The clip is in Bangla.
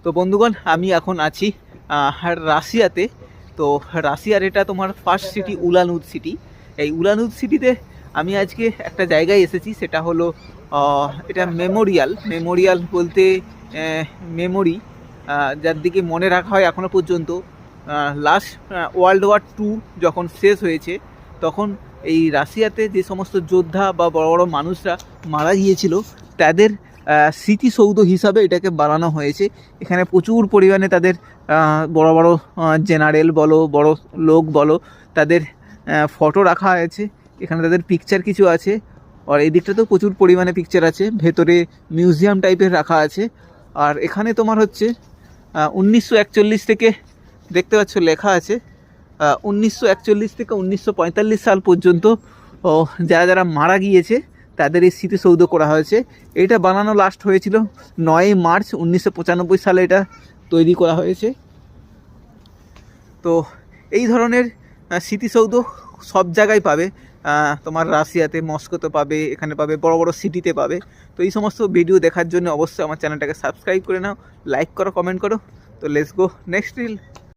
তো বন্ধুগণ, আমি এখন আছি রাশিয়াতে। তো রাশিয়ার এটা তোমার ফার্স্ট সিটি উলানউদ সিটি। এই উলানউদ সিটিতে আমি আজকে একটা জায়গায় এসেছি, সেটা হলো এটা মেমোরিয়াল বলতে মেমোরি, যার দিকে মনে রাখা হয় এখনও পর্যন্ত। লাস্ট ওয়ার্ল্ড ওয়ার 2 যখন শেষ হয়েছে, তখন এই রাশিয়াতে যে সমস্ত যোদ্ধা বা বড় বড় মানুষরা মারা গিয়েছিল, তাদের স্মৃতিসৌধ হিসাবে এটাকে বানানো হয়েছে। এখানে প্রচুর পরিমাণে তাদের বড় বড় জেনারেল বলো, বড় লোক বলো, তাদের ফটো রাখা আছে। এখানে তাদের পিকচার কিছু আছে, আর এই দিকটাতেও প্রচুর পরিমাণে পিকচার আছে। ভেতরে মিউজিয়াম টাইপের রাখা আছে। আর এখানে তোমার হচ্ছে 1941 থেকে, দেখতে পাচ্ছ লেখা আছে 1941 থেকে 1945 সাল পর্যন্ত যারা যারা মারা গিয়েছে তাদের এই স্মৃতিসৌধ করা হয়েছে। এটা বানানো লাস্ট হয়েছিল 9ই মার্চ 1995 সালে এটা তৈরি করা হয়েছে। তো এই ধরনের স্মৃতিসৌধ সব জায়গায় পাবে, তোমার রাশিয়াতে মস্কোতে পাবে, এখানে পাবে, বড় বড় সিটিতে পাবে। তো এই সমস্ত ভিডিও দেখার জন্য অবশ্যই আমার চ্যানেলটাকে সাবস্ক্রাইব করে নাও, লাইক করো, কমেন্ট করো। তো লেটস গো নেক্সট রিল।